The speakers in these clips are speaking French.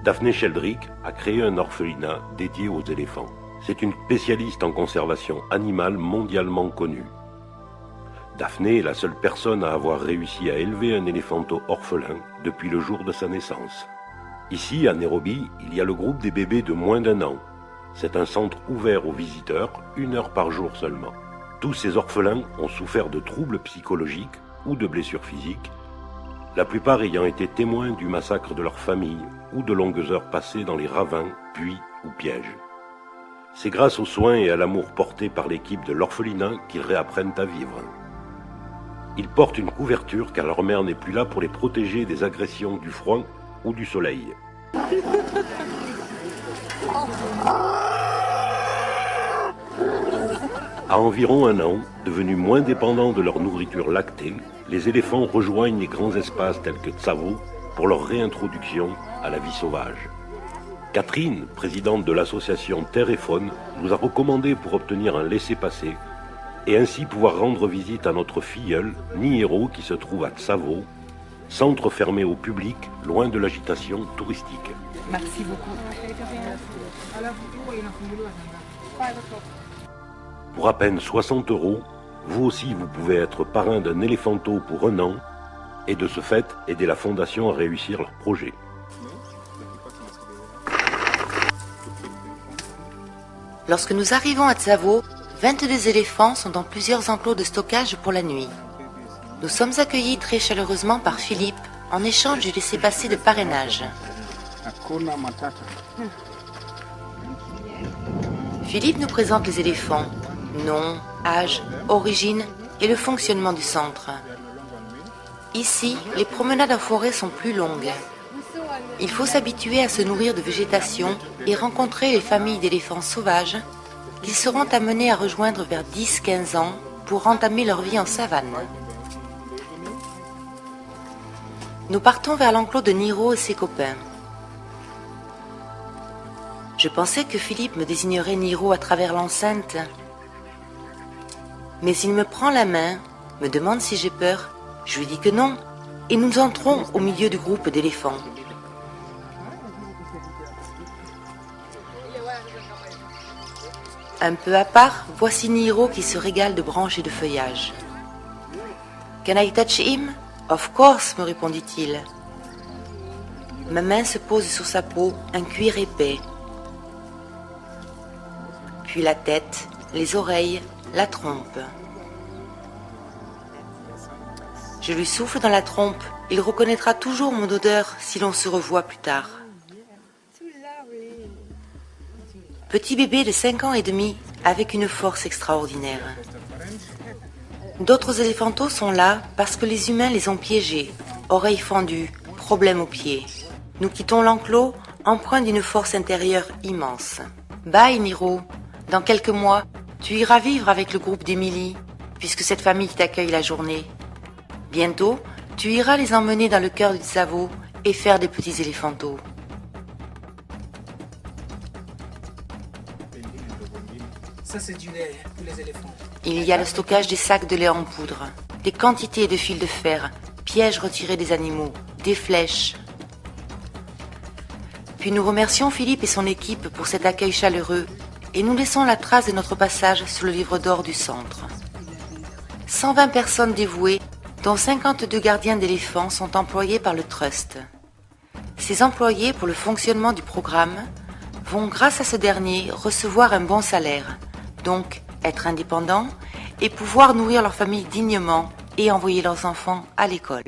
Daphné Sheldrick a créé un orphelinat dédié aux éléphants. C'est une spécialiste en conservation animale mondialement connue. Daphné est la seule personne à avoir réussi à élever un éléphanteau orphelin depuis le jour de sa naissance. Ici, à Nairobi, il y a le groupe des bébés de moins d'1 an. C'est un centre ouvert aux visiteurs, 1 heure par jour seulement. Tous ces orphelins ont souffert de troubles psychologiques ou de blessures physiques, la plupart ayant été témoins du massacre de leur famille ou de longues heures passées dans les ravins, puits ou pièges. C'est grâce aux soins et à l'amour portés par l'équipe de l'orphelinat qu'ils réapprennent à vivre. Ils portent une couverture car leur mère n'est plus là pour les protéger des agressions du froid ou du soleil. À environ 1 an, devenus moins dépendants de leur nourriture lactée, les éléphants rejoignent les grands espaces tels que Tsavo pour leur réintroduction à la vie sauvage. Catherine, présidente de l'association Terre et Faune, nous a recommandé pour obtenir un laissez-passer et ainsi pouvoir rendre visite à notre filleul, Nihiro, qui se trouve à Tsavo, centre fermé au public, loin de l'agitation touristique. Merci beaucoup. Pour à peine 60 €, vous aussi vous pouvez être parrain d'un éléphanteau pour 1 an et de ce fait aider la fondation à réussir leur projet. Lorsque nous arrivons à Tsavo, 22 éléphants sont dans plusieurs enclos de stockage pour la nuit. Nous sommes accueillis très chaleureusement par Philippe en échange du laissez-passer de parrainage. Philippe nous présente les éléphants, nom, âge, origine et le fonctionnement du centre. Ici, les promenades en forêt sont plus longues. Il faut s'habituer à se nourrir de végétation et rencontrer les familles d'éléphants sauvages qui seront amenés à rejoindre vers 10-15 ans pour entamer leur vie en savane. Nous partons vers l'enclos de Niro et ses copains. Je pensais que Philippe me désignerait Niro à travers l'enceinte. Mais il me prend la main, me demande si j'ai peur. Je lui dis que non, et nous entrons au milieu du groupe d'éléphants. Un peu à part, voici Niro qui se régale de branches et de feuillages. « Can I touch him? Of course, me répondit-il. Ma main se pose sur sa peau, un cuir épais. Puis la tête, les oreilles, la trompe. Je lui souffle dans la trompe, il reconnaîtra toujours mon odeur si l'on se revoit plus tard. Petit bébé de 5 ans et demi avec une force extraordinaire. D'autres éléphantos sont là parce que les humains les ont piégés, oreilles fendues, problème aux pieds. Nous quittons l'enclos empreint d'une force intérieure immense. Bye Niro, dans quelques mois, tu iras vivre avec le groupe d'Émilie, puisque cette famille t'accueille la journée. Bientôt, tu iras les emmener dans le cœur du Tsavo et faire des petits éléphantos. Ça, c'est du lait pour les éléphants. Il y a le stockage des sacs de lait en poudre, des quantités de fils de fer, pièges retirés des animaux, des flèches. Puis nous remercions Philippe et son équipe pour cet accueil chaleureux et nous laissons la trace de notre passage sur le livre d'or du centre. 120 personnes dévouées, dont 52 gardiens d'éléphants, sont employés par le Trust. Ces employés, pour le fonctionnement du programme, vont, grâce à ce dernier, recevoir un bon salaire, donc être indépendants et pouvoir nourrir leur famille dignement et envoyer leurs enfants à l'école.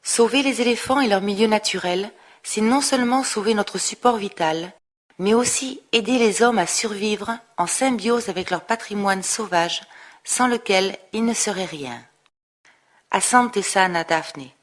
Sauver les éléphants et leur milieu naturel, c'est non seulement sauver notre support vital, mais aussi aider les hommes à survivre en symbiose avec leur patrimoine sauvage, sans lequel ils ne seraient rien. Asante sana Daphné.